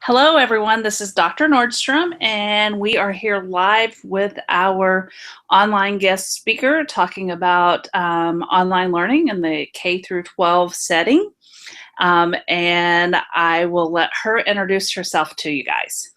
Hello, everyone. This is Dr. Nordstrom, and we are here live with our online guest speaker talking about online learning in the K through 12 setting. And I will let her introduce herself to you guys.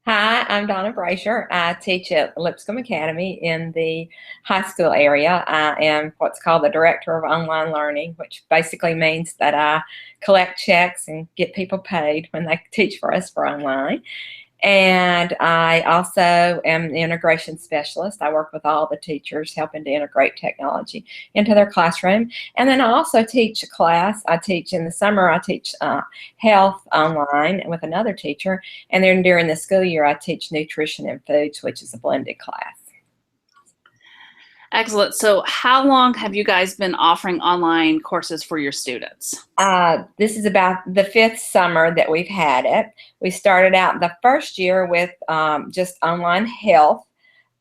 Hi, I'm Donna Brasher. I teach at Lipscomb Academy in the high school area. I am what's called the Director of Online Learning, which basically means that I collect checks and get people paid when they teach for us for online. And I also am an integration specialist. I work with all the teachers helping to integrate technology into their classroom. And then I also teach a class. I teach in the summer, I teach health online with another teacher. And then during the school year, I teach nutrition and foods, which is a blended class. Excellent. So how long have you guys been offering online courses for your students? This is about the 5th summer that we've had it. We started out the first year with just online health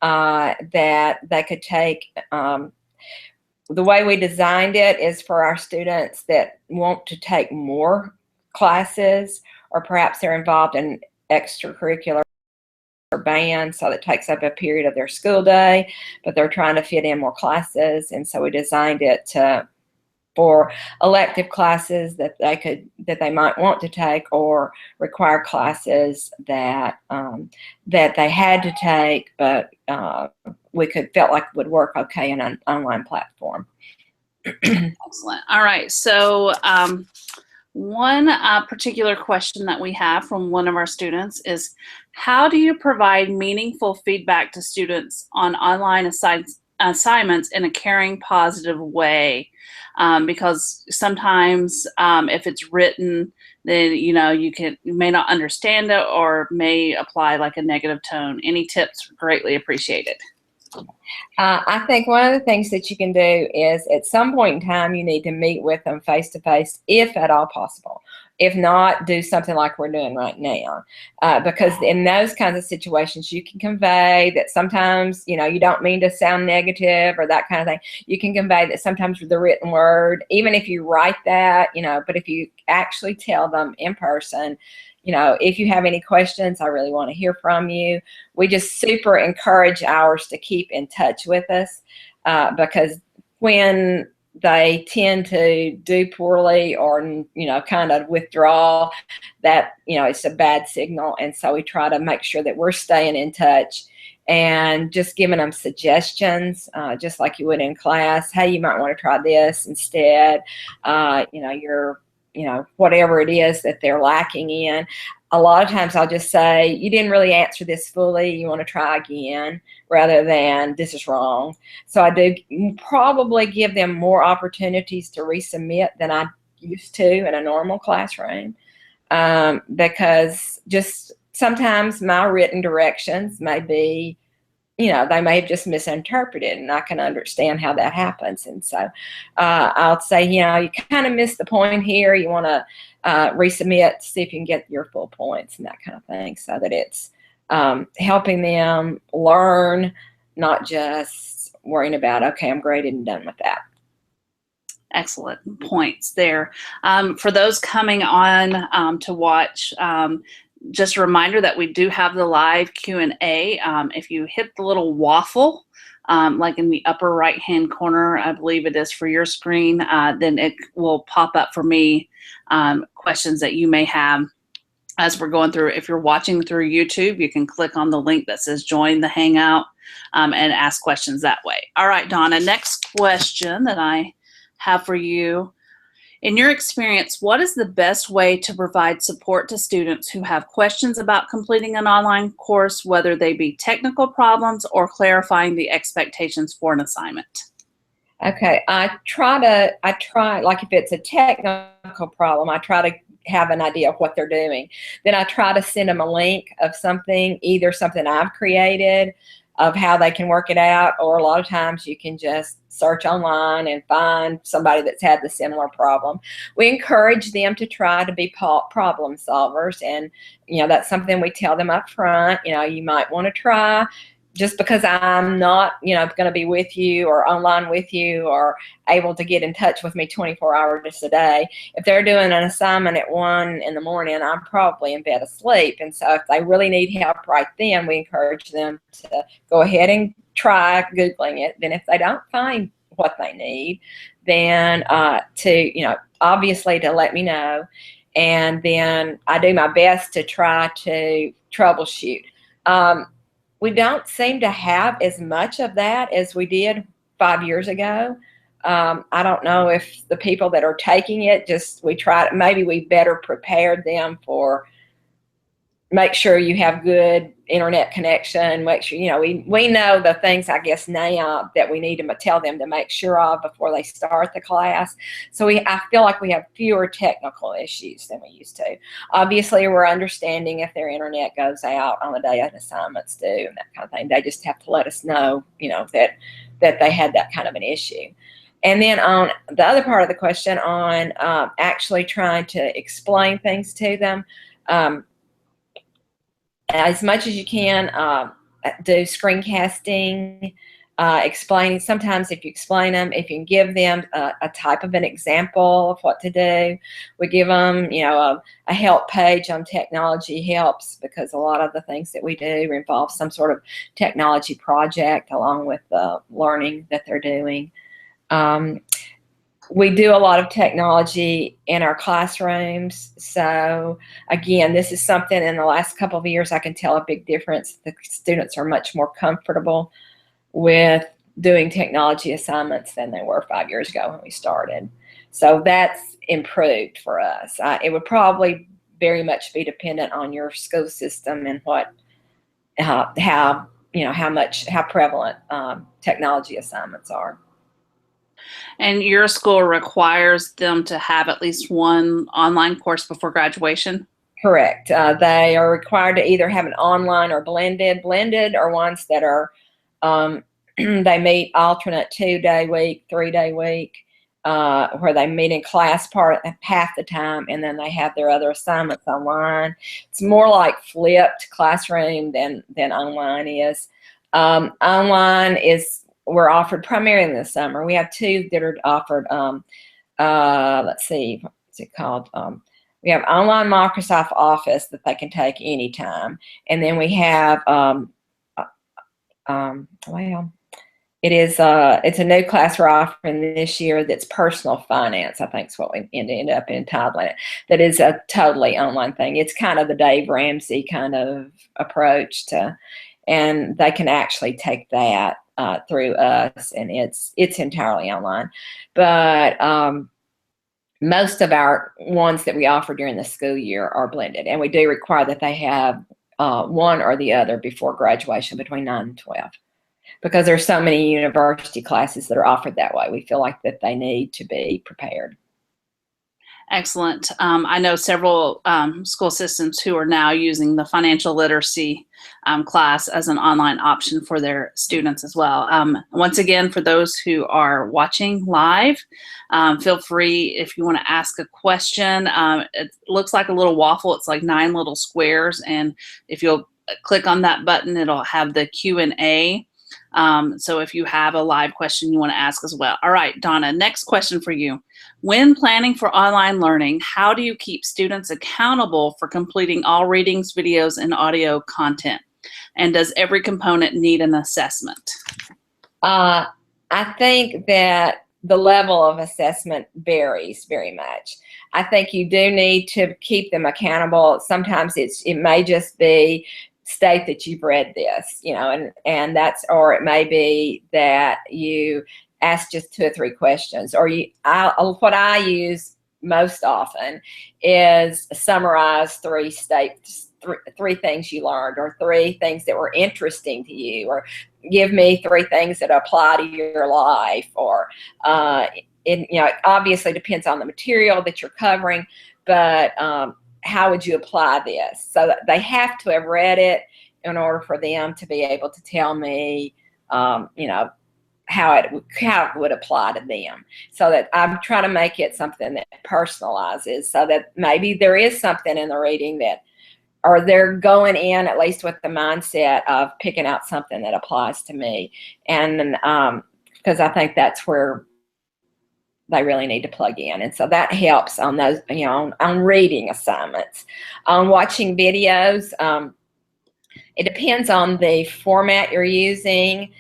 that they could take. The way we designed it is for our students that want to take more classes, or perhaps they're involved in extracurricular or band, so that takes up a period of their school day, but they're trying to fit in more classes, and so we designed it for elective classes that they might want to take, or required classes that they had to take, but we felt like would work okay in an online platform. Excellent. All right. So one particular question that we have from one of our students is, how do you provide meaningful feedback to students on online assignments in a caring, positive way? Because sometimes if it's written, then you may not understand it or may apply like a negative tone. Any tips? Greatly appreciated. I think one of the things that you can do is at some point in time you need to meet with them face to face, if at all possible. If not, do something like we're doing right now, because in those kinds of situations you can convey that sometimes you don't mean to sound negative or that kind of thing. You can convey that sometimes with the written word, even if you write that, but if you actually tell them in person, if you have any questions, I really want to hear from you. We just super encourage ours to keep in touch with us, because when they tend to do poorly or, kind of withdraw, that, it's a bad signal. And so we try to make sure that we're staying in touch and just giving them suggestions, just like you would in class. Hey, you might want to try this instead. Whatever it is that they're lacking in. A lot of times I'll just say, you didn't really answer this fully, you want to try again, rather than this is wrong. So I do probably give them more opportunities to resubmit than I used to in a normal classroom, because just sometimes my written directions may be, they may have just misinterpreted, and I can understand how that happens. And so I'll say, you kind of missed the point here. You want to resubmit to see if you can get your full points and that kind of thing, so that it's helping them learn, not just worrying about, okay, I'm graded and done with that. Excellent points there. For those coming on to watch, just a reminder that we do have the live Q&A. If you hit the little waffle, like in the upper right-hand corner, I believe it is for your screen, then it will pop up for me questions that you may have as we're going through. If you're watching through YouTube, you can click on the link that says join the Hangout and ask questions that way. All right, Donna, next question that I have for you. In your experience, what is the best way to provide support to students who have questions about completing an online course, whether they be technical problems or clarifying the expectations for an assignment? Okay, I try, like if it's a technical problem, I try to have an idea of what they're doing. Then I try to send them a link of something, either something I've created of how they can work it out, or a lot of times you can just search online and find somebody that's had the similar problem. We encourage them to try to be problem solvers, and that's something we tell them up front. You might want to try just because I'm not, going to be with you or online with you or able to get in touch with me 24 hours a day, if they're doing an assignment at 1 in the morning, I'm probably in bed asleep. And so if they really need help right then, we encourage them to go ahead and try Googling it. Then if they don't find what they need, then obviously to let me know. And then I do my best to try to troubleshoot. We don't seem to have as much of that as we did 5 years ago. I don't know if the people that are taking it, maybe we better prepared them for, make sure you have good internet connection, make sure, we know the things, I guess, now that we need to tell them to make sure of before they start the class. So I feel like we have fewer technical issues than we used to. Obviously, we're understanding if their internet goes out on the day of assignments due and that kind of thing. They just have to let us know, that they had that kind of an issue. And then on the other part of the question on actually trying to explain things to them, as much as you can, do screencasting, explaining. Sometimes if you explain them, if you can give them a type of an example of what to do, we give them, a help page on technology helps, because a lot of the things that we do involve some sort of technology project along with the learning that they're doing. We do a lot of technology in our classrooms. So again, this is something in the last couple of years I can tell a big difference. The students are much more comfortable with doing technology assignments than they were 5 years ago when we started. So that's improved for us. It would probably very much be dependent on your school system and how prevalent technology assignments are. And your school requires them to have at least one online course before graduation? Correct. They are required to either have an online or blended. Blended are ones that are, they meet alternate 2-day week, 3-day week, where they meet in class half the time, and then they have their other assignments online. It's more like flipped classroom than online is. Online we're offered primarily in the summer. We have 2 that are offered, let's see, what's it called? We have online Microsoft Office that they can take anytime. And then we have, it's a new class we're offering this year that's personal finance, I think is what we ended up entitling it. That is a totally online thing. It's kind of the Dave Ramsey kind of approach and they can actually take that through us, and it's entirely online. But most of our ones that we offer during the school year are blended, and we do require that they have one or the other before graduation between 9 and 12, because there's so many university classes that are offered that way. We feel like that they need to be prepared. Excellent. I know several school systems who are now using the financial literacy class as an online option for their students as well. Once again, for those who are watching live, feel free, if you want to ask a question. It looks like a little waffle. It's like 9 little squares, and if you'll click on that button, it'll have the Q&A. So if you have a live question you want to ask as well. All right, Donna, next question for you. When planning for online learning, how do you keep students accountable for completing all readings, videos, and audio content? And does every component need an assessment? I think that the level of assessment varies very much. I think you do need to keep them accountable. Sometimes it may just be state that you've read this, and that's, or it may be that you ask just 2 or 3 questions, or what I use most often is summarize 3 things you learned, or 3 things that were interesting to you, or give me 3 things that apply to your life, or it obviously depends on the material that you're covering, but how would you apply this? So that they have to have read it in order for them to be able to tell me, how it would apply to them. So that I'm trying to make it something that personalizes, so that maybe there is something in the reading that or they're going in at least with the mindset of picking out something that applies to me. And because I think that's where they really need to plug in. And so that helps on those, you know, on reading assignments. On watching videos, it depends on the format you're using,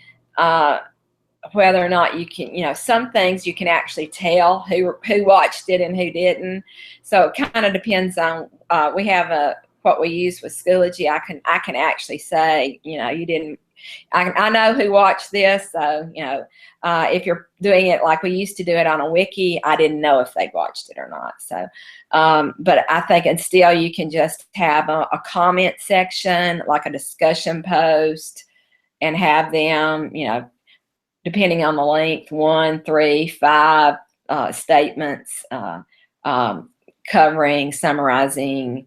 whether or not you can, you know, some things you can actually tell who watched it and who didn't. So it kind of depends on, we have what we use with Schoology. I can actually say, you know, you didn't, I know who watched this. So, you know, if you're doing it like we used to do it on a wiki, I didn't know if they watched it or not. So, but I think, and still you can just have a comment section, like a discussion post, and have them, you know, depending on the length, 1, 3, 5 statements, covering, summarizing,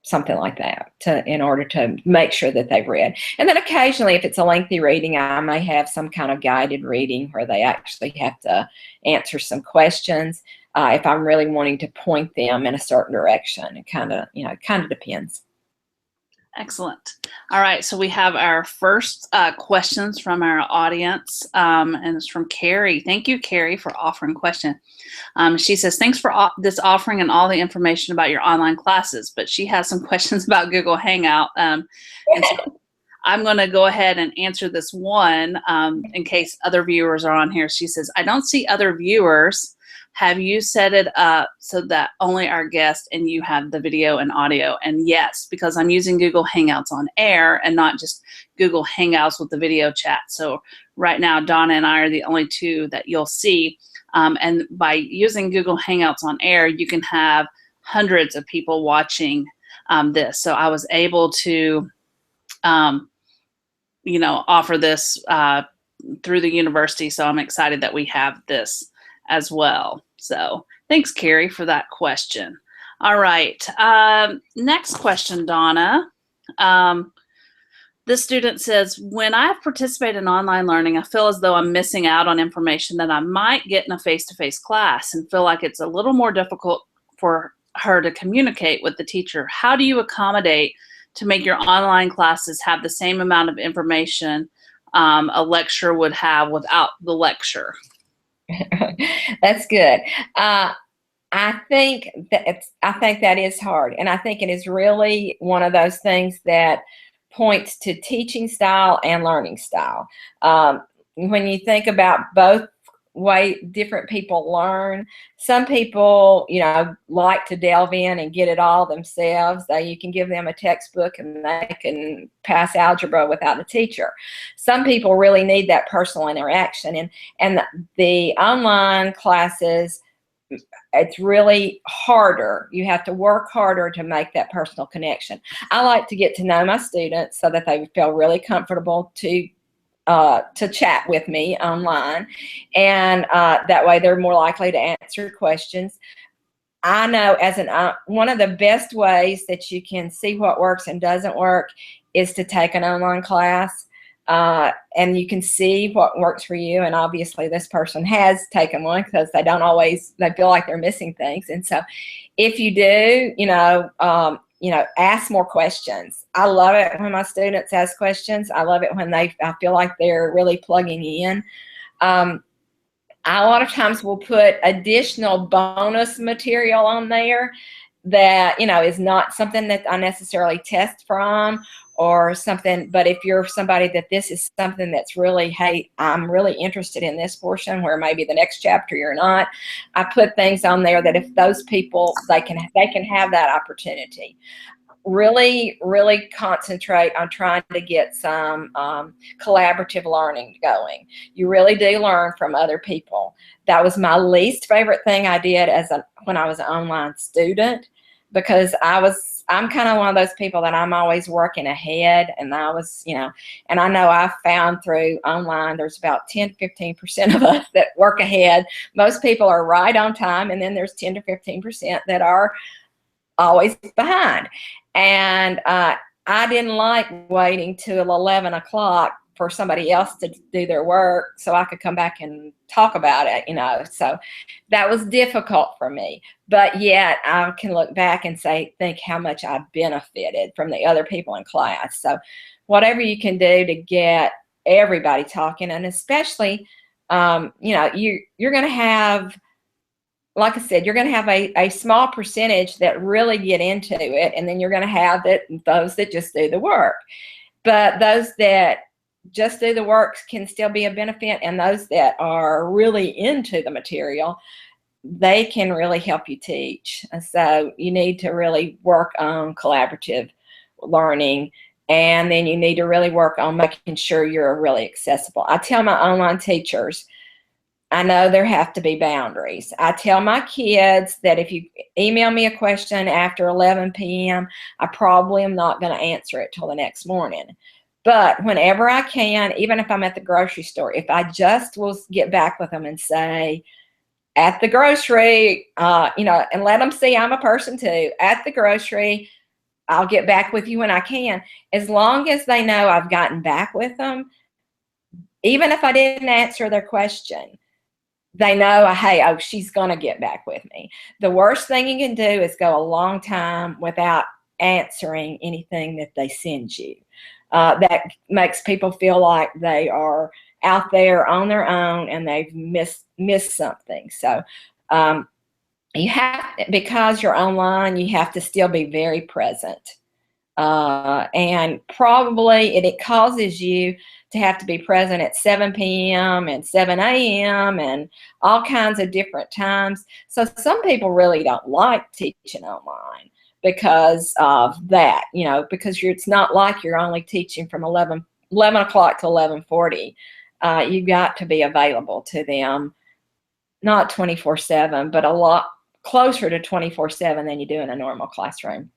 something like that, in order to make sure that they've read. And then occasionally, if it's a lengthy reading, I may have some kind of guided reading where they actually have to answer some questions, if I'm really wanting to point them in a certain direction. It kind of, you know, it kind of depends. Excellent. All right, so we have our first questions from our audience, and it's from Carrie. Thank you, Carrie, for offering question. She says, thanks for this offering and all the information about your online classes, but she has some questions about Google Hangout. And so I'm going to go ahead and answer this one in case other viewers are on here. She says, I don't see other viewers. Have you set it up so that only our guests and you have the video and audio? And yes, because I'm using Google Hangouts on air and not just Google Hangouts with the video chat. So right now, Donna and I are the only two that you'll see. And by using Google Hangouts on air, you can have hundreds of people watching this. So I was able to, you know, offer this through the university. So I'm excited that we have this as well. So thanks, Carrie, for that question. All right, next question, Donna. This student says, when I've participated in online learning, I feel as though I'm missing out on information that I might get in a face-to-face class and feel like it's a little more difficult for her to communicate with the teacher. How do you accommodate to make your online classes have the same amount of information a lecture would have without the lecture? That's good. I think that is hard, and I think it is really one of those things that points to teaching style and learning style. When you think about both way different people learn, some people, you know, like to delve in and get it all themselves. You can give them a textbook and they can pass algebra without a teacher. Some people really need that personal interaction, and the online classes, it's really harder. You have to work harder to make that personal connection. I like to get to know my students so that they feel really comfortable to chat with me online, and that way they're more likely to answer questions. I know as one of the best ways that you can see what works and doesn't work is to take an online class, and you can see what works for you. And obviously this person has taken one, because they feel like they're missing things. And so if you do, ask more questions. I love it when my students ask questions. I love it when I feel like they're really plugging in. I a lot of times will put additional bonus material on there that, is not something that I necessarily test from or something. But if you're somebody that this is something that's really, hey, I'm really interested in this portion where maybe the next chapter you're not, I put things on there that if those people, they can have that opportunity. Really, really concentrate on trying to get some collaborative learning going. You really do learn from other people. That was my least favorite thing I did when I was an online student, because I'm kind of one of those people that I'm always working ahead, and and I know I've found through online there's about 10 to 15% of us that work ahead. Most people are right on time, and then there's 10 to 15% that are always behind. And I didn't like waiting till 11 o'clock for somebody else to do their work so I could come back and talk about it, you know. So that was difficult for me. But yet I can look back and think how much I benefited from the other people in class. So whatever you can do to get everybody talking, and especially, you know, you're going to have, like I said, you're going to have a small percentage that really get into it, and then you're going to have those that just do the work. But those that just do the work can still be a benefit, and those that are really into the material, they can really help you teach. And so you need to really work on collaborative learning, and then you need to really work on making sure you're really accessible. I tell my online teachers, I know there have to be boundaries. I tell my kids that if you email me a question after 11 p.m., I probably am not going to answer it till the next morning. But whenever I can, even if I'm at the grocery store, if I just will get back with them and say, at the grocery, you know, and let them see I'm a person too. At the grocery, I'll get back with you when I can. As long as they know I've gotten back with them, even if I didn't answer their question, they know, hey, oh, she's going to get back with me. The worst thing you can do is go a long time without answering anything that they send you. That makes people feel like they are out there on their own and they've missed something. So you have, because you're online, you have to still be very present. And probably it causes you to have to be present at 7 p.m. and 7 a.m. and all kinds of different times. So some people really don't like teaching online because of that, you know, because it's not like you're only teaching from 11 o'clock to 11:40. You've got to be available to them, not 24/7, but a lot closer to 24/7 than you do in a normal classroom.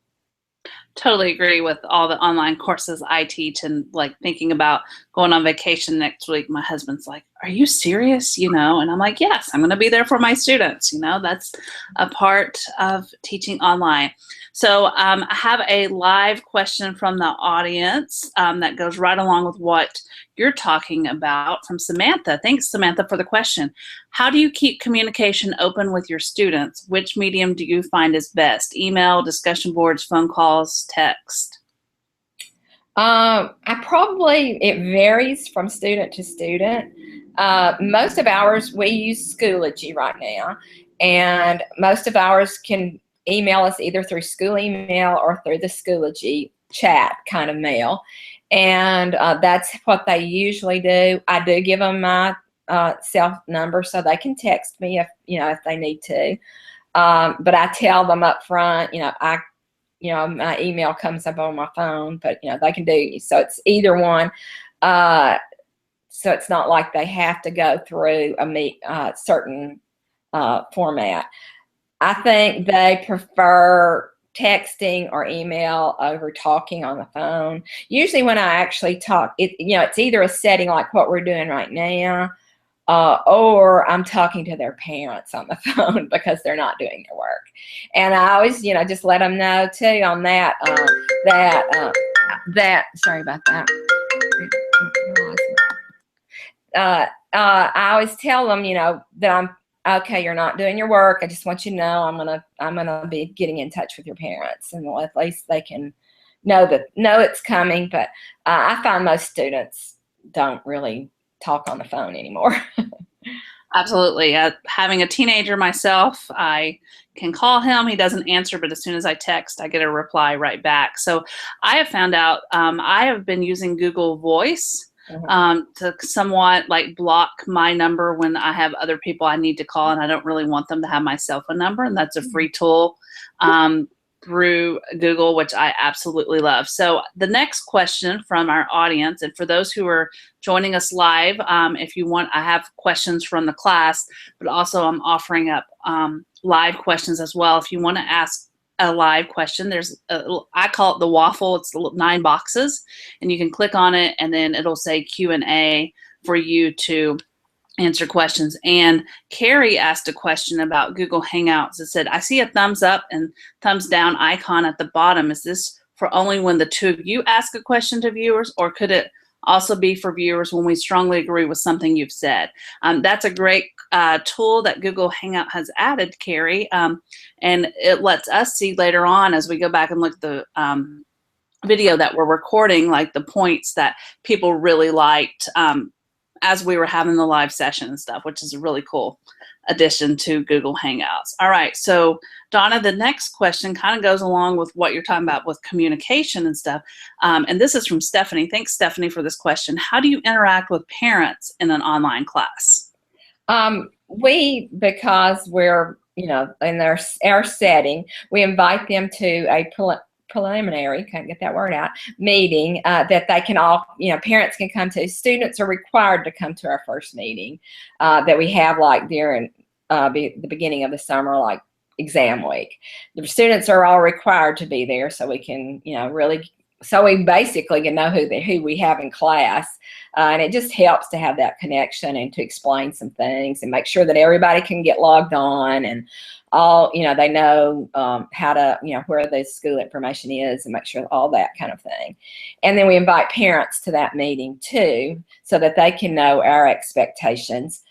Totally agree with all the online courses I teach, and like thinking about going on vacation next week. My husband's like, "Are you serious?" You know, and I'm like, "Yes, I'm going to be there for my students." You know, that's a part of teaching online. So I have a live question from the audience that goes right along with what you're talking about from Samantha. Thanks, Samantha, for the question. How do you keep communication open with your students? Which medium do you find is best? Email, discussion boards, phone calls, text? It varies from student to student. Most of ours, we use Schoology right now, and most of ours can email us either through school email or through the Schoology chat kind of mail. And that's what they usually do. I do give them my cell number so they can text me if they need to. But I tell them up front, my email comes up on my phone, but they can do, so it's either one. So it's not like they have to go through a certain format. I think they prefer texting or email over talking on the phone. Usually when I actually talk, it's either a setting like what we're doing right now, or I'm talking to their parents on the phone because they're not doing their work. And I always, just let them know too on that, sorry about that. I always tell them, that I'm, okay, you're not doing your work. I just want you to know I'm gonna be getting in touch with your parents, and at least they can know it's coming. But I find most students don't really talk on the phone anymore. Absolutely. Having a teenager myself, I can call him. He doesn't answer, but as soon as I text, I get a reply right back. So I have found out I have been using Google Voice to somewhat like block my number when I have other people I need to call and I don't really want them to have my cell phone number. And that's a free tool through Google, which I absolutely love. So the next question from our audience, and for those who are joining us live, if you want, I have questions from the class, but also I'm offering up live questions as well. If you want to ask a live question, I call it the waffle. It's 9 boxes, and you can click on it, and then it'll say Q&A for you to answer questions. And Carrie asked a question about Google Hangouts. It said, I see a thumbs up and thumbs down icon at the bottom. Is this for only when the two of you ask a question to viewers, or could it also be for viewers when we strongly agree with something you've said. That's a great tool that Google Hangout has added, Carrie, and it lets us see later on as we go back and look at the video that we're recording, like the points that people really liked as we were having the live session and stuff, which is a really cool addition to Google Hangouts. All right, so Donna, the next question kind of goes along with what you're talking about with communication and stuff. And this is from Stephanie. Thanks, Stephanie, for this question. How do you interact with parents in an online class? Because we're, in our setting, we invite them to a preliminary, can't get that word out, meeting that they can all, parents can come to. Students are required to come to our first meeting that we have like during the beginning of the summer, like exam week. The students are all required to be there so we can, so we basically can know who we have in class. And it just helps to have that connection and to explain some things and make sure that everybody can get logged on and all, they know how to, where the school information is and make sure all that kind of thing. And then we invite parents to that meeting too, so that they can know our expectations.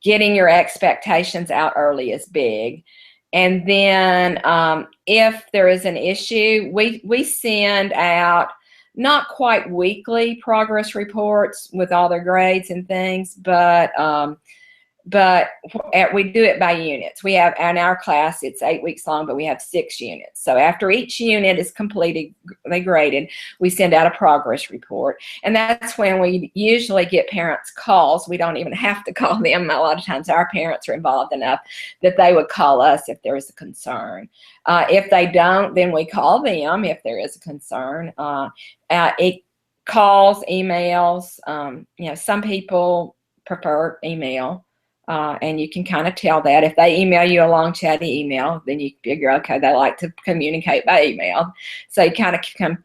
Getting your expectations out early is big. And then if there is an issue, we send out not quite weekly progress reports with all their grades and things, but we do it by units. We have, in our class, it's 8 weeks long, but we have 6 units. So after each unit is completed, they graded, we send out a progress report. And that's when we usually get parents' calls. We don't even have to call them. A lot of times our parents are involved enough that they would call us if there is a concern. If they don't, then we call them if there is a concern. It calls, emails, some people prefer email. And you can kind of tell that. If they email you a long chatty email, then you figure, okay, they like to communicate by email. So you kind of can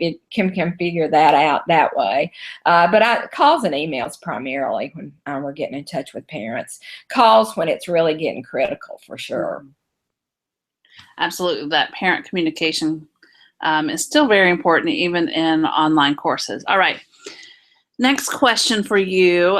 figure that out that way. But calls and emails primarily when we're getting in touch with parents. Calls when it's really getting critical, for sure. Absolutely. That parent communication is still very important, even in online courses. All right. Next question for you.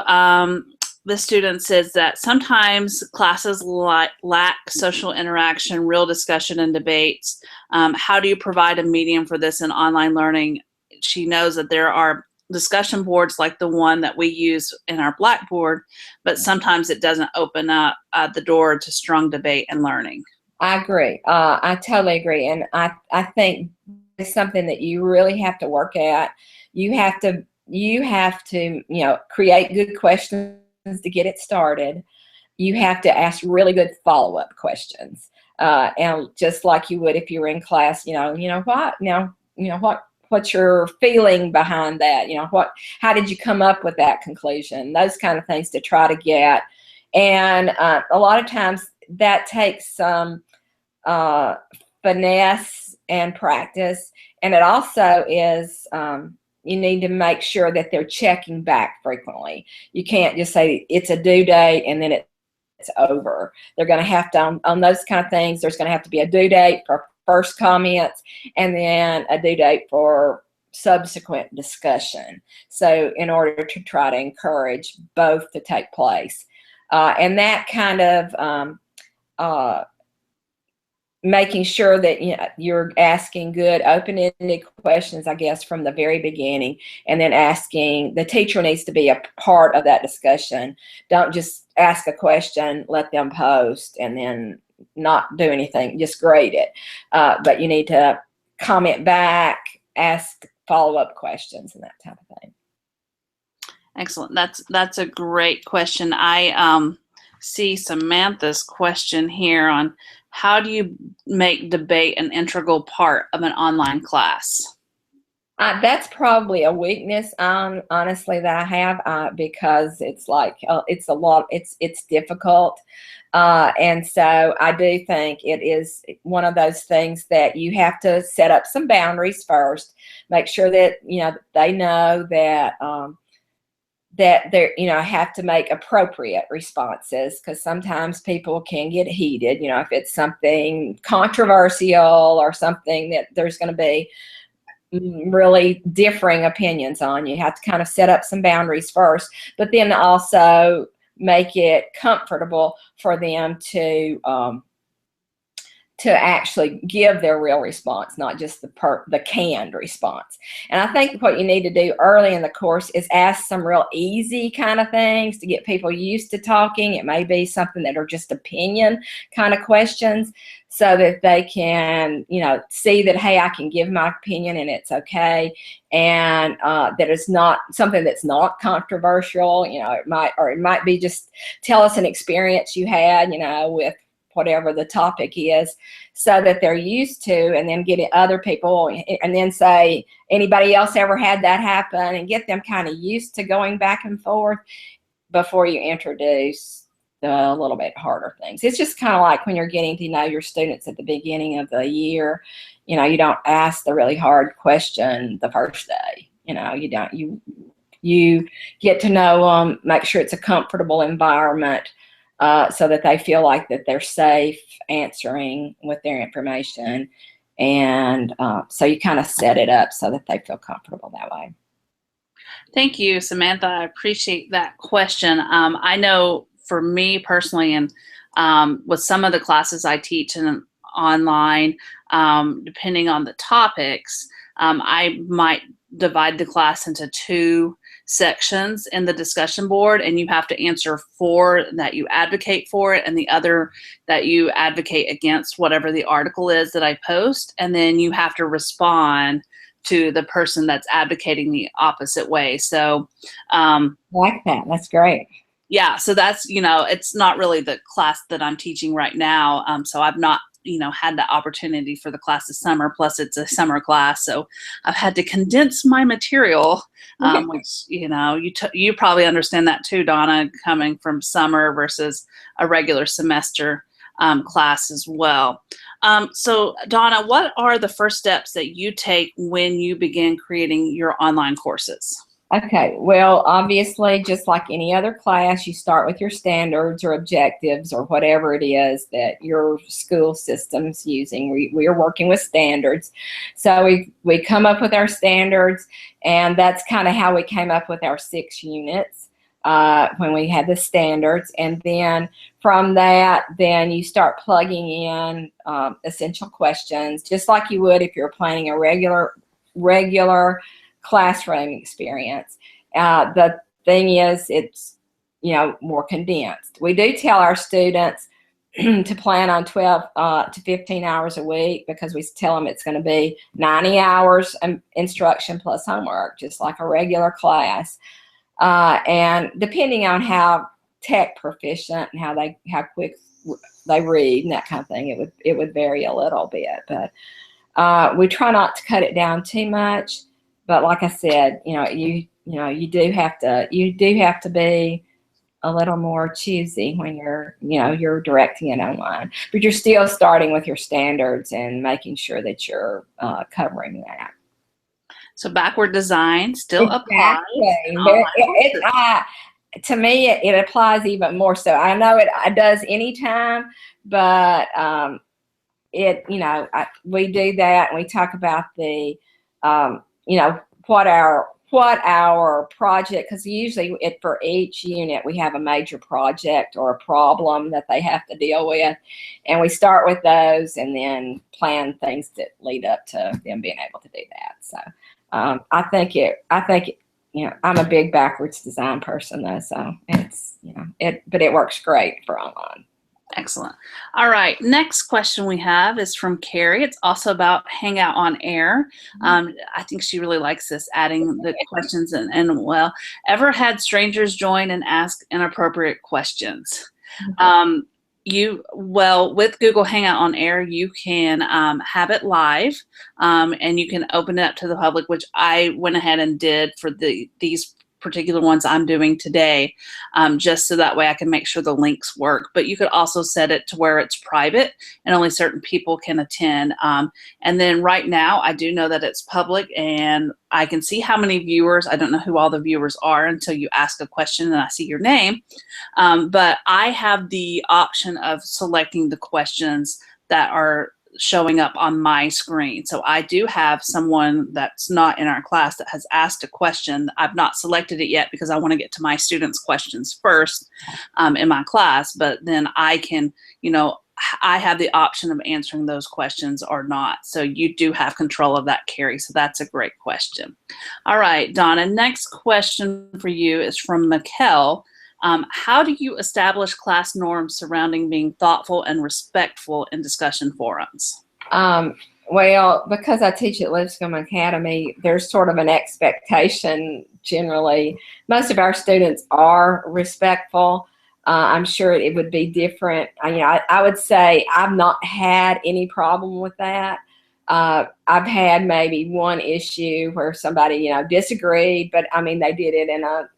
The student says that sometimes classes lack social interaction, real discussion, and debates. How do you provide a medium for this in online learning? She knows that there are discussion boards like the one that we use in our Blackboard, but sometimes it doesn't open up the door to strong debate and learning. I agree. I totally agree. And I think it's something that you really have to work at. You have to, create good questions to get it started. You have to ask really good follow-up questions, and just like you would if you were in class. What's your feeling behind that? How did you come up with that conclusion? Those kind of things to try to get. And a lot of times that takes some finesse and practice, and it also is. You need to make sure that they're checking back frequently. You can't just say it's a due date and then it's over. They're going to have to, on those kind of things, there's going to have to be a due date for first comments and then a due date for subsequent discussion. So in order to try to encourage both to take place. And that kind of making sure that you're asking good open-ended questions, I guess, from the very beginning, and then asking, the teacher needs to be a part of that discussion. Don't just ask a question, let them post, and then not do anything, just grade it. But you need to comment back, ask follow-up questions, and that type of thing. Excellent. That's a great question. I see Samantha's question here on how do you make debate an integral part of an online class? That's probably a weakness, honestly, that I have, because it's like it's a lot. It's difficult, and so I do think it is one of those things that you have to set up some boundaries first. Make sure that they know that. That they're, have to make appropriate responses, because sometimes people can get heated, if it's something controversial or something that there's going to be really differing opinions on. You have to kind of set up some boundaries first, but then also make it comfortable for them to actually give their real response, not just the canned response. And I think what you need to do early in the course is ask some real easy kind of things to get people used to talking. It may be something that are just opinion kind of questions, so that they can, you know, see that, hey, I can give my opinion and it's okay, and that it's not something that's not controversial. You know, it might be just tell us an experience you had, you know, with whatever the topic is, so that they're used to, and then getting other people, and then say, anybody else ever had that happen, and get them kind of used to going back and forth before you introduce the little bit harder things. It's just kind of like when you're getting to know your students at the beginning of the year. You know, you don't ask the really hard question the first day. You know, you get to know them, make sure it's a comfortable environment, so that they feel like that they're safe answering with their information. And so you kind of set it up so that they feel comfortable that way. Thank you, Samantha. I appreciate that question. I know for me personally, and with some of the classes I teach and online, depending on the topics, I might divide the class into 2 sections in the discussion board, and you have to answer 4 that you advocate for it, and the other that you advocate against whatever the article is that I post, and then you have to respond to the person that's advocating the opposite way. So I like that. That's great. yeah, so that's, you know, it's not really the class that I'm teaching right now, so I've not, you know, had the opportunity for the class this summer, plus it's a summer class, so I've had to condense my material, which, you know, you probably understand that too, Donna, coming from summer versus a regular semester class as well. So Donna, what are the first steps that you take when you begin creating your online courses? Okay, well, obviously, just like any other class, you start with your standards or objectives or whatever it is that your school system's using. We are working with standards. So we come up with our standards, and that's kind of how we came up with our 6 units when we had the standards. And then from that, then you start plugging in essential questions, just like you would if you're planning a regular classroom experience. The thing is, it's, you know, more condensed. We do tell our students to plan on 12 to 15 hours a week, because we tell them it's going to be 90 hours instruction plus homework, just like a regular class. And depending on how tech proficient and how quick they read and that kind of thing, it would vary a little bit. But we try not to cut it down too much. But like I said, you do have to be a little more choosy when you're directing it online. But you're still starting with your standards and making sure that you're covering that. So backward design still applies. To me, it applies even more so. I know it does anytime, but we do that, and we talk about the what our project, because usually for each unit we have a major project or a problem that they have to deal with, and we start with those and then plan things that lead up to them being able to do that. So I think I'm a big backwards design person though, so but it works great for online. Excellent. All right. Next question we have is from Carrie. It's also about Hangout on Air. I think she really likes this, adding the questions and well, ever had strangers join and ask inappropriate questions? With Google Hangout on Air, you can have it live, and you can open it up to the public, which I went ahead and did for these particular ones I'm doing today, just so that way I can make sure the links work. But you could also set it to where it's private and only certain people can attend. And then right now, I do know that it's public, and I can see how many viewers. I don't know who all the viewers are until you ask a question and I see your name. But I have the option of selecting the questions that are showing up on my screen. So I do have someone that's not in our class that has asked a question. I've not selected it yet because I want to get to my students' questions first in my class, but then I can, I have the option of answering those questions or not. So you do have control of that, Carrie. So that's a great question. All right, Donna, next question for you is from Mikkel. How do you establish class norms surrounding being thoughtful and respectful in discussion forums? Well, because I teach at Lipscomb Academy, there's sort of an expectation generally. Most of our students are respectful. I'm sure it would be different. I would say I've not had any problem with that. I've had maybe one issue where somebody, disagreed, but I mean, they did it in a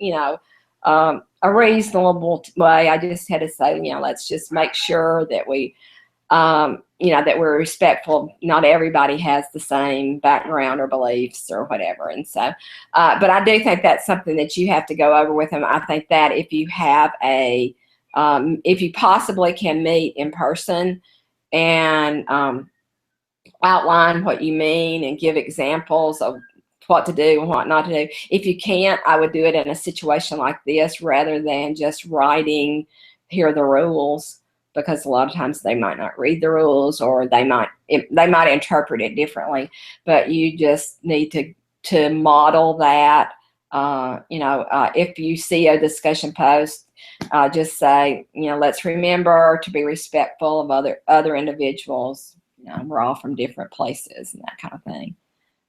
reasonable way. I just had to say, let's just make sure that we, that we're respectful. Not everybody has the same background or beliefs or whatever. And so, but I do think that's something that you have to go over with them. I think that if you have if you possibly can meet in person and outline what you mean and give examples of what to do and what not to do. If you can't, I would do it in a situation like this rather than just writing, here are the rules, because a lot of times they might not read the rules or they might interpret it differently. But you just need to model that. If you see a discussion post, just say, let's remember to be respectful of other individuals. We're all from different places and that kind of thing.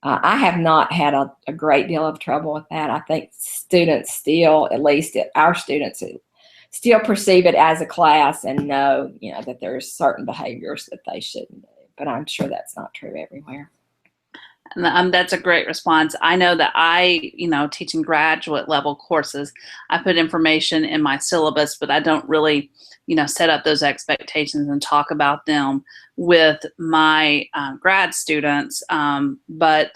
I have not had a great deal of trouble with that. I think students still, at least our students, still perceive it as a class and know, that there's certain behaviors that they shouldn't do. But I'm sure that's not true everywhere. And that's a great response. I know that teaching graduate level courses, I put information in my syllabus, but I don't really, set up those expectations and talk about them with my grad students. But,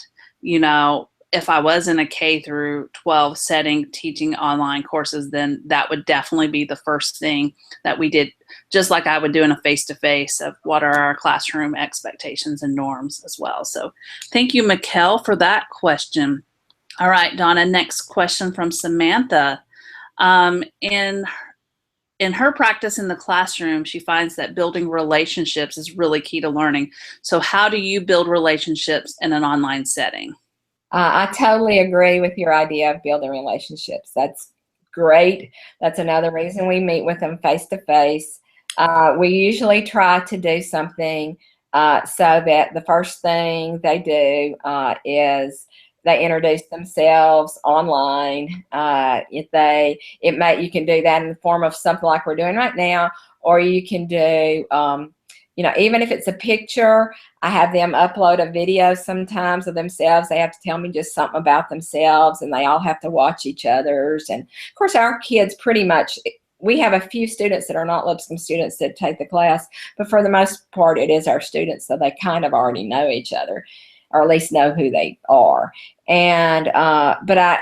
if I was in a K through 12 setting teaching online courses, then that would definitely be the first thing that we did, just like I would do in a face-to-face of what are our classroom expectations and norms as well. So thank you, Mikkel, for that question. All right, Donna, next question from Samantha. In her practice in the classroom, she finds that building relationships is really key to learning. So how do you build relationships in an online setting? I totally agree with your idea of building relationships. That's great. That's another reason we meet with them face to face. We usually try to do something so that the first thing they do is they introduce themselves online. You can do that in the form of something like we're doing right now, or you can do even if it's a picture, I have them upload a video sometimes of themselves. They have to tell me just something about themselves, and they all have to watch each other's. And of course, our kids pretty much, we have a few students that are not Lipscomb students that take the class, but for the most part, it is our students, so they kind of already know each other, or at least know who they are. And but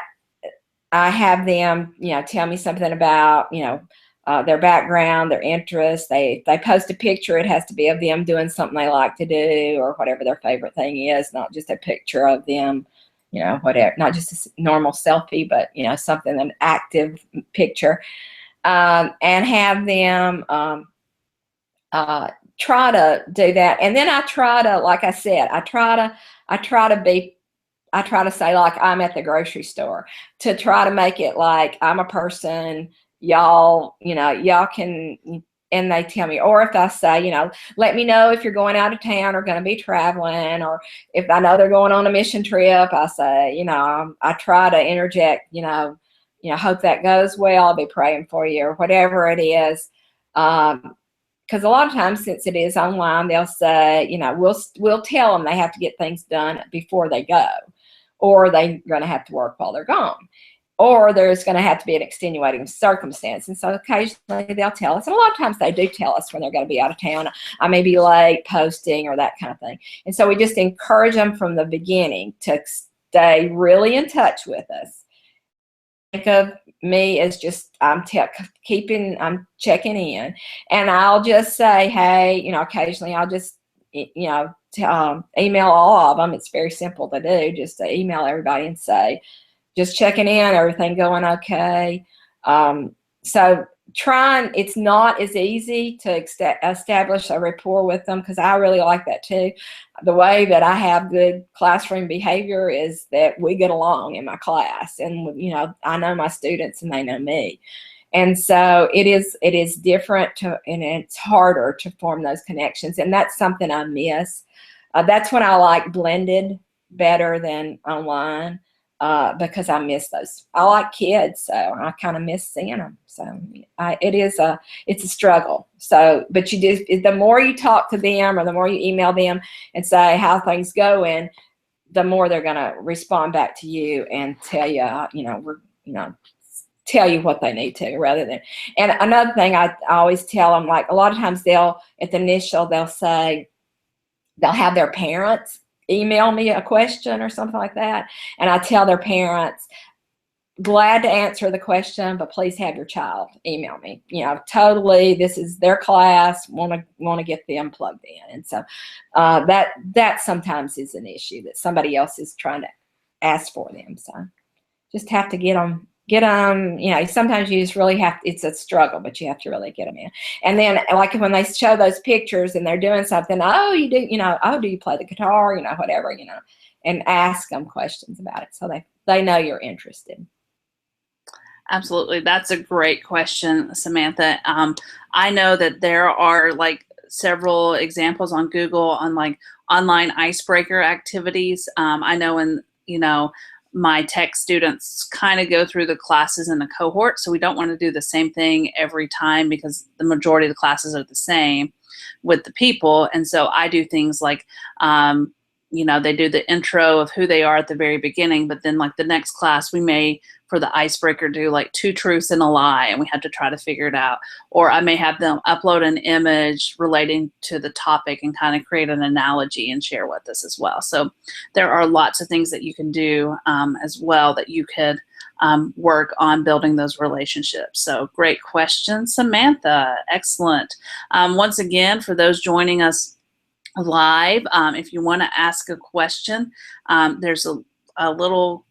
I have them, tell me something about, their background, their interests. They post a picture, it has to be of them doing something they like to do or whatever their favorite thing is, not just a picture of them, whatever, not just a normal selfie, but, something, an active picture. And have them try to do that. And then I try to, like I said, I try to say, like, I'm at the grocery store, to try to make it like I'm a person, y'all can, and they tell me, or if I say, let me know if you're going out of town or going to be traveling, or if I know they're going on a mission trip, I say, I try to interject, hope that goes well, I'll be praying for you, or whatever it is. Because a lot of times, since it is online, they'll say, we'll tell them they have to get things done before they go, or they're going to have to work while they're gone, or there's going to have to be an extenuating circumstance. And so occasionally they'll tell us, and a lot of times they do tell us when they're going to be out of town. I may be late posting or that kind of thing. And so we just encourage them from the beginning to stay really in touch with us. Think of me as just, I'm checking in, and I'll just say, hey, occasionally I'll just, email all of them. It's very simple to do, just to email everybody and say, just checking in, everything going okay. So it's not as easy to establish a rapport with them, because I really like that too. The way that I have good classroom behavior is that we get along in my class, and I know my students and they know me. And so it is different and it's harder to form those connections, and that's something I miss. That's when I like blended better than online, because I miss those. I like kids, so I kind of miss seeing them. So it's a struggle. So, but the more you talk to them, or the more you email them and say how things going, the more they're gonna respond back to you and tell you, tell you what they need to, rather than. And another thing I always tell them, like a lot of times at the initial, they'll have their parents email me a question or something like that. And I tell their parents, glad to answer the question, but please have your child email me. Totally, this is their class, want to get them plugged in. And so that sometimes is an issue, that somebody else is trying to ask for them. So just have to get them, sometimes you just really it's a struggle, but you have to really get them in. And then, like, when they show those pictures and they're doing something, oh, you do, oh, do you play the guitar, whatever, and ask them questions about it, so they know you're interested. Absolutely. That's a great question, Samantha. I know that there are like several examples on Google on like online icebreaker activities. I know my tech students kind of go through the classes in a cohort, so we don't want to do the same thing every time, because the majority of the classes are the same with the people. And so I do things like, they do the intro of who they are at the very beginning, but then like the next class, we may, for the icebreaker, do like 2 truths and a lie, and we have to try to figure it out. Or I may have them upload an image relating to the topic and kind of create an analogy and share with us as well. So there are lots of things that you can do as well, that you could work on building those relationships. So great question, Samantha. Excellent. Once again, for those joining us live, if you want to ask a question, there's a little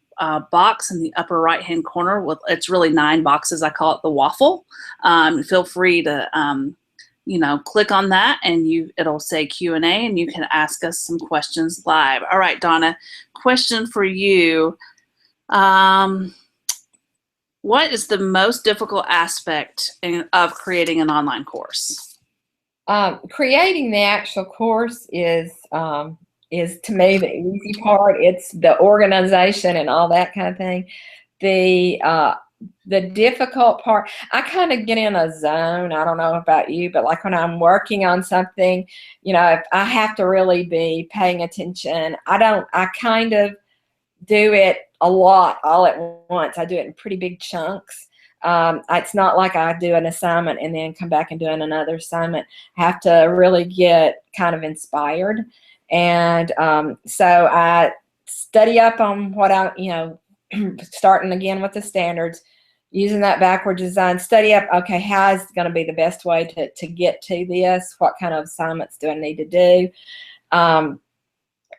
box in the upper right hand corner it's really 9 boxes. I call it the waffle. Feel free to click on that, and it'll say Q&A, and you can ask us some questions live. All right, Donna, question for you. What is the most difficult aspect of creating an online course? Creating the actual course is to me the easy part. It's the organization and all that kind of thing. The difficult part, I kind of get in a zone. I don't know about you, but like when I'm working on something, if I have to really be paying attention, I kind of do it a lot all at once. I do it in pretty big chunks. It's not like I do an assignment and then come back and do another assignment. I have to really get kind of inspired. And so I study up on what starting again with the standards, using that backward design, study up, okay, how is going to be the best way to get to this? What kind of assignments do I need to do?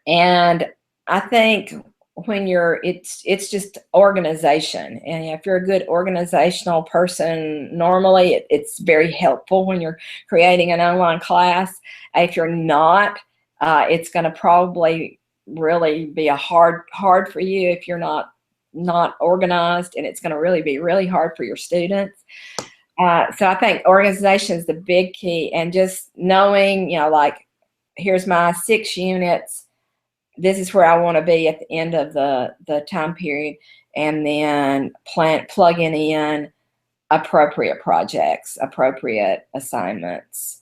And I think when it's just organization. And if you're a good organizational person, normally it's very helpful when you're creating an online class. If you're not, it's going to probably really be hard for you if you're not organized, and it's going to really be really hard for your students. So I think organization is the big key, and just knowing, like, here's my 6 units. This is where I want to be at the end of the time period, and then plugging in appropriate projects, appropriate assignments.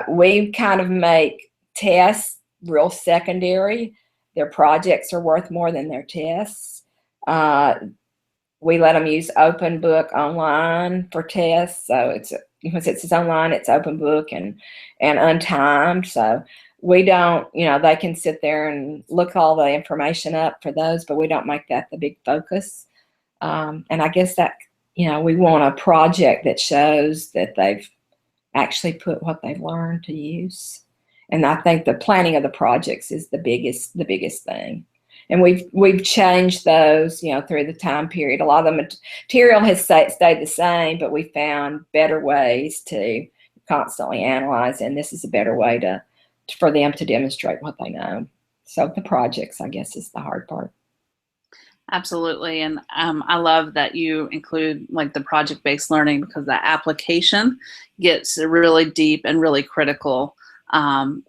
We kind of make tests real secondary. Their projects are worth more than their tests. We let them use open book online for tests. So since it's online, it's open book and untimed. So we don't, they can sit there and look all the information up for those, but we don't make that the big focus. And I guess that, we want a project that shows that they've actually put what they've learned to use. And I think the planning of the projects is the biggest thing. And we've changed those, through the time period. A lot of the material has stayed the same, but we found better ways to constantly analyze, and this is a better way for them to demonstrate what they know. So the projects, I guess, is the hard part. Absolutely. And I love that you include like the project-based learning, because that application gets really deep and really critical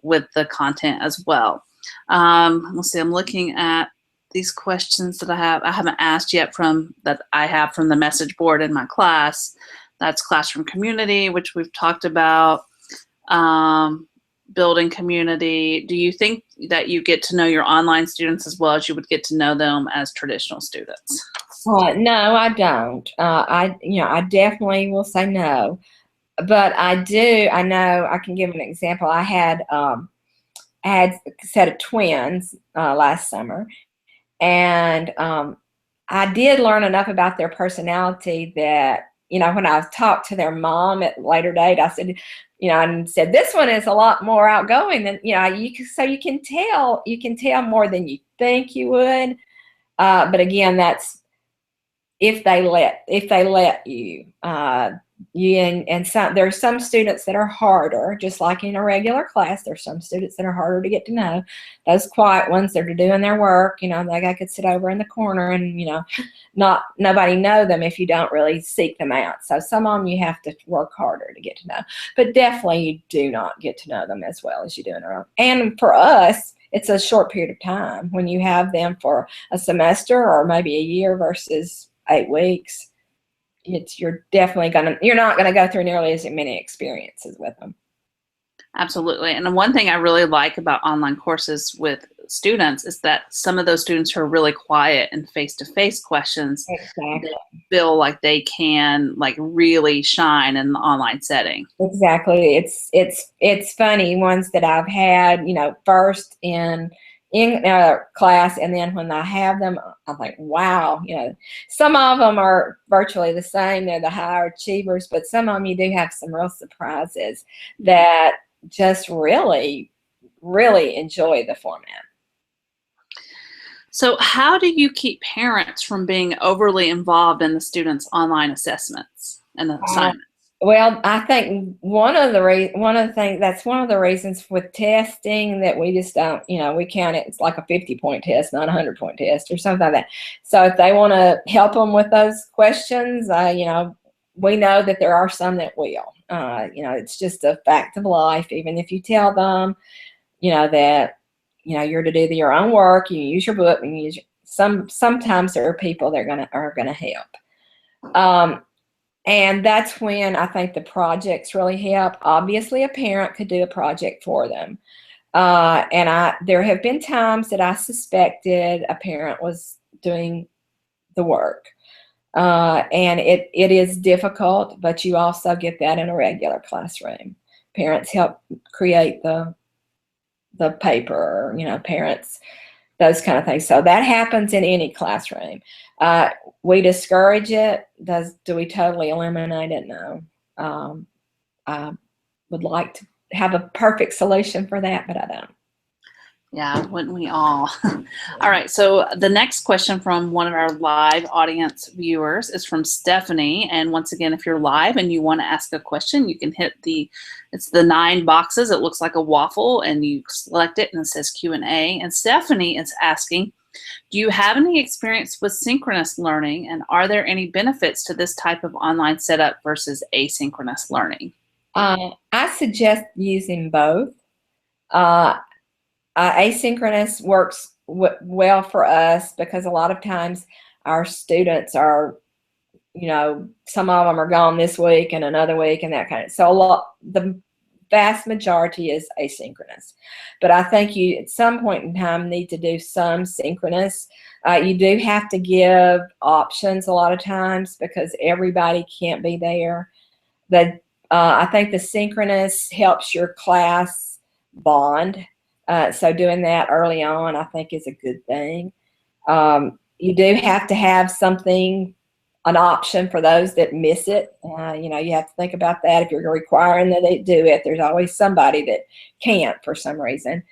with the content as well. Let's see, I'm looking at these questions that I haven't asked yet that I have from the message board in my class. That's classroom community, which we've talked about. Building community. Do you think that you get to know your online students as well as you would get to know them as traditional students? No, I don't. I definitely will say no, but I do. I know I can give an example. I had a set of twins last summer, and I did learn enough about their personality that, when I talked to their mom at a later date, I said, and said, this one is a lot more outgoing than, so you can tell more than you think you would. But again, that's if they let you. There's some students that are harder, just like in a regular class. There's some students that are harder to get to know. Those quiet ones that are doing their work, like I could sit over in the corner and, nobody know them if you don't really seek them out. So some of them you have to work harder to get to know, but definitely you do not get to know them as well as you do in a row. And for us, it's a short period of time. When you have them for a semester or maybe a year versus 8 weeks, you're not gonna go through nearly as many experiences with them. Absolutely. And one thing I really like about online courses with students is that some of those students who are really quiet and face-to-face questions, Exactly. they feel like they can really shine in the online setting. Exactly. It's funny, ones that I've had, first in class, and then when I have them, I'm like, wow, some of them are virtually the same. They're the higher achievers, but some of them you do have some real surprises that just really, really enjoy the format. So how do you keep parents from being overly involved in the students' online assessments and the assignments? Well, I think one of the reasons with testing that we just don't, we count it, it's like a 50-point test, not a 100-point test or something like that. So if they want to help them with those questions, we know that there are some that will. It's just a fact of life. Even if you tell them, that, you're to do your own work, you use your book, and you use sometimes there are people that are gonna help. And that's when I think the projects really help. Obviously, a parent could do a project for them. There have been times that I suspected a parent was doing the work. And it is difficult, but you also get that in a regular classroom. Parents help create the paper, parents, those kind of things. So that happens in any classroom. We discourage it. Do we totally eliminate it? No. I would like to have a perfect solution for that, but I don't. Yeah, wouldn't we all? All right, so the next question from one of our live audience viewers is from Stephanie. And once again, if you're live and you want to ask a question, you can hit it's the 9 boxes. It looks like a waffle, and you select it and it says Q&A. And Stephanie is asking, do you have any experience with synchronous learning, and are there any benefits to this type of online setup versus asynchronous learning? I suggest using both. Asynchronous works well for us because a lot of times our students are, some of them are gone this week and another week and that kind of, so the vast majority is asynchronous. But I think you at some point in time need to do some synchronous. You do have to give options a lot of times because everybody can't be there. I think the synchronous helps your class bond. So doing that early on, I think, is a good thing. You do have to have something an option for those that miss it. You know, you have to think about that. If you're requiring that they do it, there's always somebody that can't for some reason.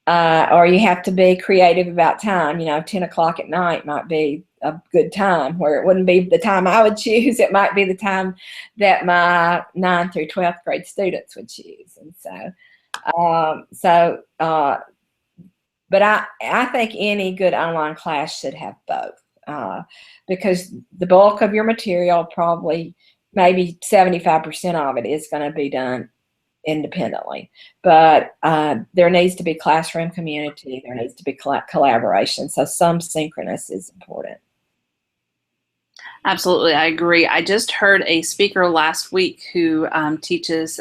Or you have to be creative about time. You know, 10 o'clock at night might be a good time, where it wouldn't be the time I would choose. It might be the time that my 9th through 12th grade students would choose. And but I think any good online class should have both, because the bulk of your material, probably maybe 75% of it, is going to be done independently. But there needs to be classroom community. There needs to be collaboration. So some synchronous is important. Absolutely, I agree. I just heard a speaker last week who teaches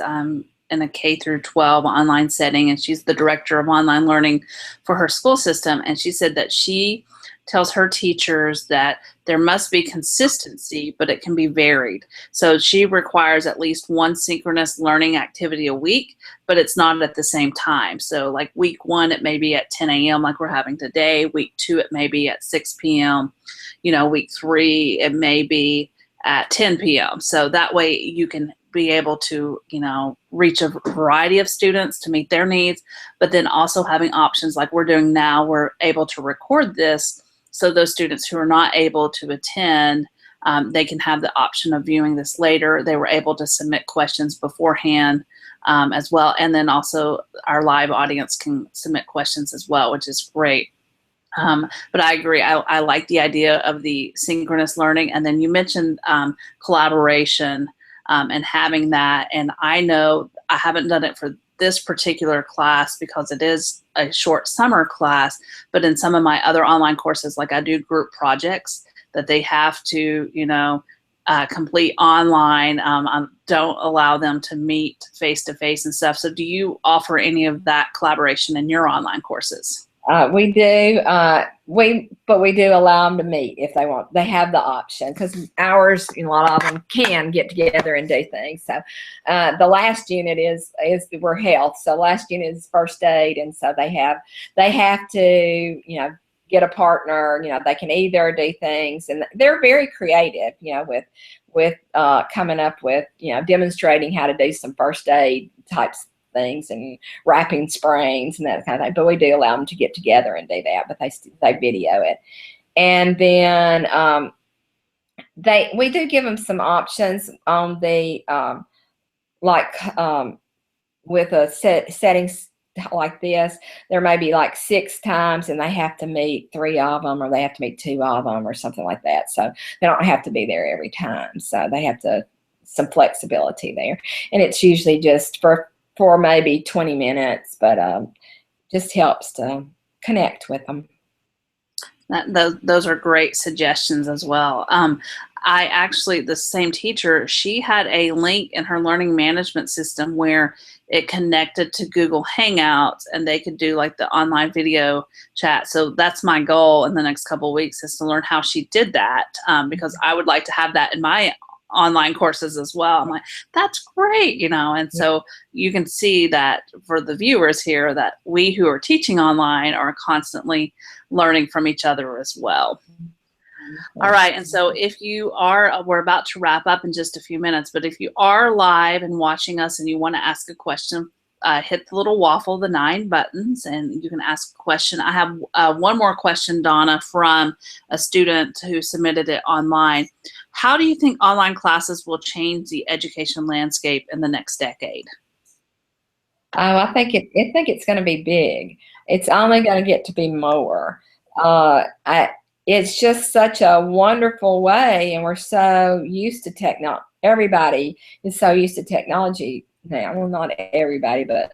in a K through 12 online setting, and she's the director of online learning for her school system. And she said that she tells her teachers that there must be consistency, but it can be varied. So she requires at least one synchronous learning activity a week, but it's not at the same time. So like week 1, it may be at 10 a.m. like we're having today. Week 2, it may be at 6 p.m. You know, week 3, it may be at 10 p.m. So that way you can be able to, you know, reach a variety of students to meet their needs, but then also having options like we're doing now. We're able to record this, so those students who are not able to attend, they can have the option of viewing this later. They were able to submit questions beforehand as well. And then also our live audience can submit questions as well, which is great. But I agree. I like the idea of the synchronous learning. And then you mentioned collaboration and having that. And I know I haven't done it for this particular class because it is a short summer class, but in some of my other online courses, like I do group projects that they have to, you know, complete online. I don't allow them to meet face-to-face and stuff. So do you offer any of that collaboration in your online courses? We do, but we do allow them to meet if they want. They have the option, because ours, a lot of them can get together and do things. So the last unit is we're health. So last unit is first aid, and so they have to, you know, get a partner. You know, they can either do things, and they're very creative, you know, with coming up with, you know, demonstrating how to do some first aid types things and wrapping sprains and that kind of thing. But we do allow them to get together and do that, but they video it. And then we do give them some options on the with a settings like this. There may be like 6 times and they have to meet 3 of them, or they have to meet 2 of them, or something like that. So they don't have to be there every time. So they have some flexibility there. And it's usually just for maybe 20 minutes, but just helps to connect with them. Those are great suggestions as well. I actually, the same teacher, she had a link in her learning management system where it connected to Google Hangouts, and they could do like the online video chat. So that's my goal in the next couple of weeks, is to learn how she did that, because I would like to have that in my online courses as well. I'm like, that's great, you know. And so you can see that for the viewers here, that we who are teaching online are constantly learning from each other as well. All right, and so if you are, we're about to wrap up in just a few minutes, but if you are live and watching us and you want to ask a question, hit the little waffle, the 9 buttons, and you can ask a question. I have one more question, Donna, from a student who submitted it online. How do you think online classes will change the education landscape in the next decade? I think it's going to be big. It's only going to get to be more. It's just such a wonderful way, and we're so used to technology. Everybody is so used to technology now. Well, not everybody, but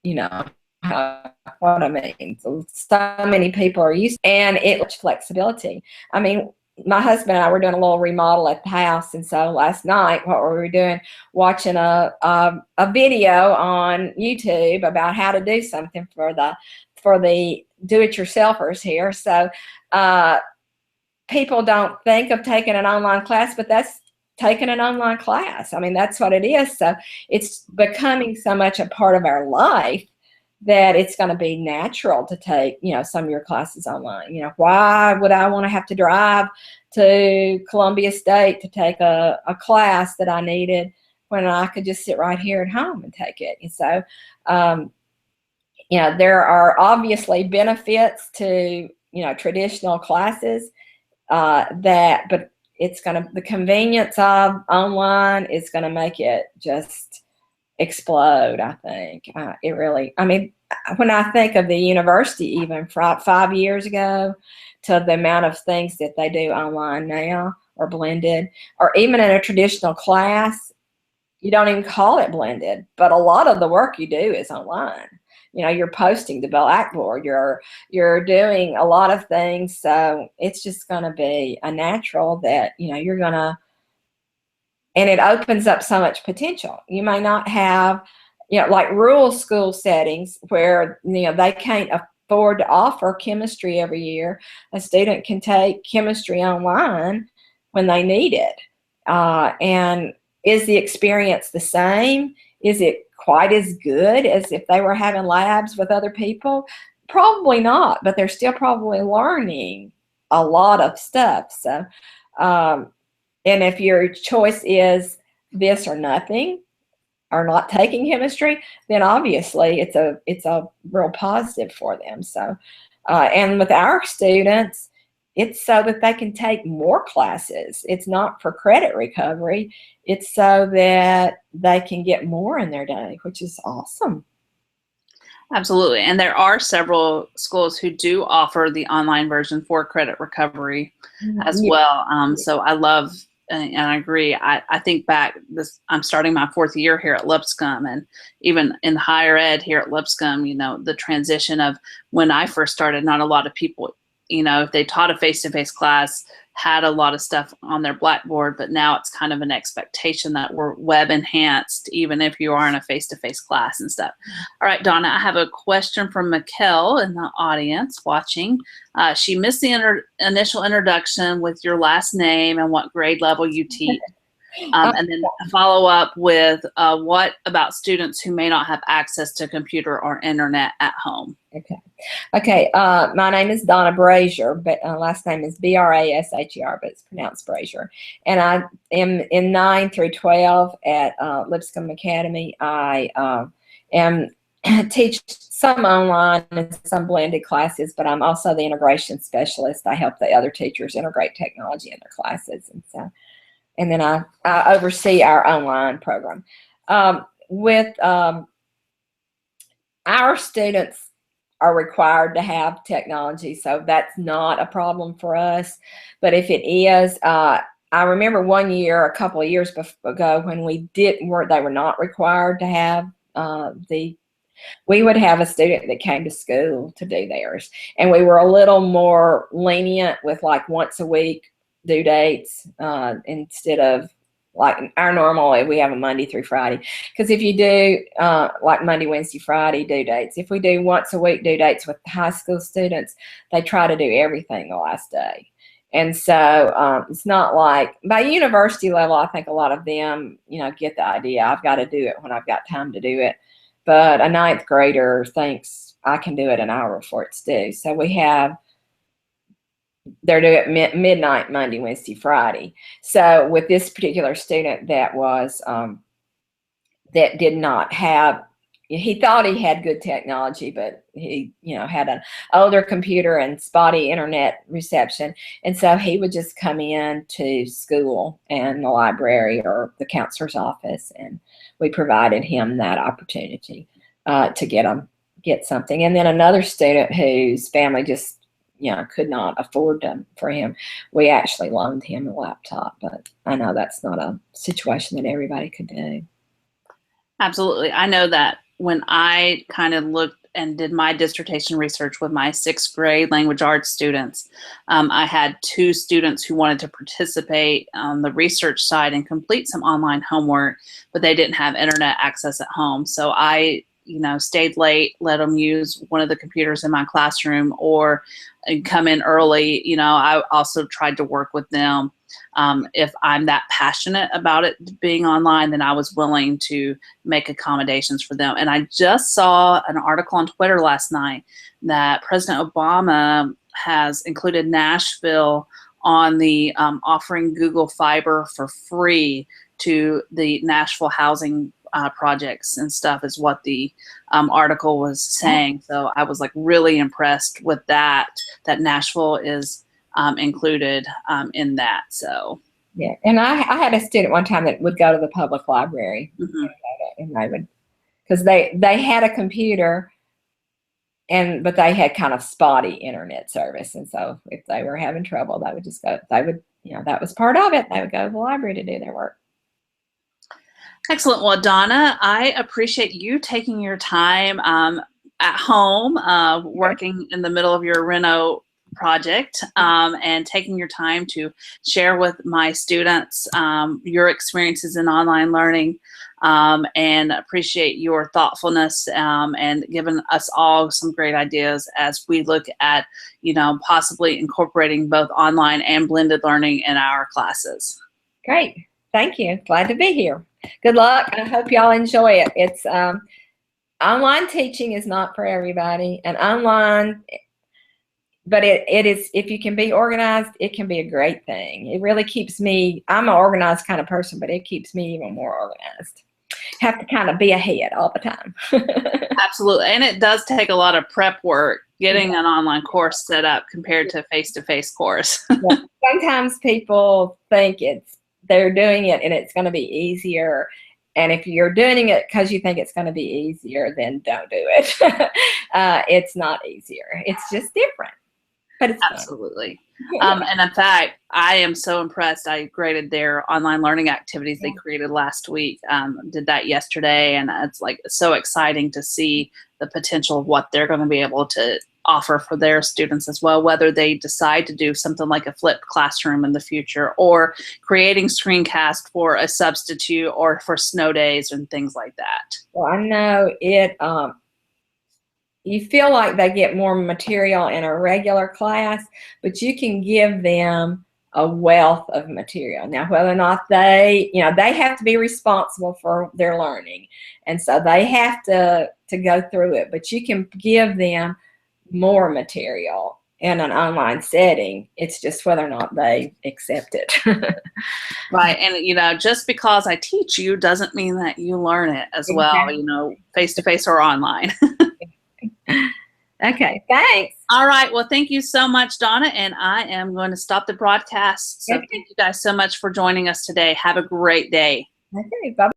you know what I mean. So many people are used, and it's flexibility. I mean, my husband and I were doing a little remodel at the house, and so last night, what were we doing? Watching a video on YouTube about how to do something for the do-it-yourselfers here. So people don't think of taking an online class, but that's taking an online class. I mean, that's what it is. So it's becoming so much a part of our life that it's going to be natural to take, some of your classes online. Why would I want to have to drive to Columbia State to take a class that I needed when I could just sit right here at home and take it? And so, there are obviously benefits to, traditional classes, but the convenience of online is going to make it just explode, I think. It really, I mean, when I think of the university, even 5 years ago, to the amount of things that they do online now or blended, or even in a traditional class, you don't even call it blended, but a lot of the work you do is online. You're posting to Blackboard, you're doing a lot of things, so it's just going to be a natural that, you're going to, and it opens up so much potential. You may not have, like rural school settings where, they can't afford to offer chemistry every year. A student can take chemistry online when they need it. And is the experience the same? Is it quite as good as if they were having labs with other people? Probably not, but they're still probably learning a lot of stuff. So, and if your choice is this or nothing, or not taking chemistry, then obviously it's a real positive for them. So, and with our students, it's so that they can take more classes. It's not for credit recovery. It's so that they can get more in their day, which is awesome. Absolutely. And there are several schools who do offer the online version for credit recovery as well. So I love, and I agree. I think back, I'm starting my 4th year here at Lipscomb, and even in higher ed here at Lipscomb, the transition of when I first started, not a lot of people, if they taught a face-to-face class, had a lot of stuff on their Blackboard, but now it's kind of an expectation that we're web enhanced, even if you are in a face-to-face class and stuff. All right, Donna, I have a question from Mikkel in the audience watching. She missed the initial introduction with your last name and what grade level you teach. And then follow up with what about students who may not have access to computer or internet at home? Okay. My name is Donna Brasher, but last name is Brasher, but it's pronounced Brasher. And I am in 9 through 12 at Lipscomb Academy. I teach some online and some blended classes, but I'm also the integration specialist. I help the other teachers integrate technology in their classes, and then I oversee our online program. Our students are required to have technology, so that's not a problem for us. But if it is, I remember one year, a couple of years ago, when they were not required to have we would have a student that came to school to do theirs, and we were a little more lenient with like once a week due dates instead of like our normal, we have a Monday through Friday. Because if you do like Monday, Wednesday, Friday due dates, if we do once a week due dates with high school students, they try to do everything the last day. And so it's not like by university level, I think a lot of them, get the idea. I've got to do it when I've got time to do it. But a 9th grader thinks I can do it an hour before it's due. So they're doing it midnight, Monday, Wednesday, Friday. So with this particular student that was, that did not have, he thought he had good technology, but he, had an older computer and spotty internet reception. And so he would just come in to school and the library or the counselor's office, and we provided him that opportunity to get something. And then another student whose family just could not afford them for him, we actually loaned him a laptop. But I know that's not a situation that everybody could do. Absolutely. I know that when I kind of looked and did my dissertation research with my 6th grade language arts students, I had 2 students who wanted to participate on the research side and complete some online homework, but they didn't have internet access at home. So I stayed late, let them use one of the computers in my classroom, or come in early. I also tried to work with them if I'm that passionate about it being online, then I was willing to make accommodations for them. And I just saw an article on Twitter last night that President Obama has included Nashville on the offering Google Fiber for free to the Nashville housing projects and stuff, is what the article was saying. So I was like really impressed with that Nashville is included in that. So yeah, and I had a student one time that would go to the public library, mm-hmm. and they would, because they had a computer, but they had kind of spotty internet service, and so if they were having trouble, they would just go. They would, that was part of it. They would go to the library to do their work. Excellent. Well, Donna, I appreciate you taking your time at home, working in the middle of your reno project, and taking your time to share with my students your experiences in online learning, and appreciate your thoughtfulness and giving us all some great ideas as we look at, possibly incorporating both online and blended learning in our classes. Great. Thank you. Glad to be here. Good luck. I hope y'all enjoy it. It's online teaching is not for everybody, and online, but it is, if you can be organized, it can be a great thing. It really keeps me, I'm an organized kind of person, but it keeps me even more organized. Have to kind of be ahead all the time. Absolutely. And it does take a lot of prep work getting an online course set up compared to face-to-face course. Yeah. Sometimes people think they're doing it and it's going to be easier. And if you're doing it because you think it's going to be easier, then don't do it. It's not easier. It's just different. But it's absolutely. And in fact, I am so impressed. I graded their online learning activities they created last week. Did that yesterday, and it's like so exciting to see the potential of what they're going to be able to offer for their students as well, whether they decide to do something like a flipped classroom in the future, or creating screencast for a substitute or for snow days and things like that. Well, I know it. You feel like they get more material in a regular class, but you can give them a wealth of material. Now, whether or not they have to be responsible for their learning, and so they have to go through it, but you can give them more material in an online setting. It's just whether or not they accept it. Right. And, just because I teach you doesn't mean that you learn it as well, face-to-face or online. Okay, thanks. All right. Well, thank you so much, Donna. And I am going to stop the broadcast. So thank you guys so much for joining us today. Have a great day. Okay, bye-bye.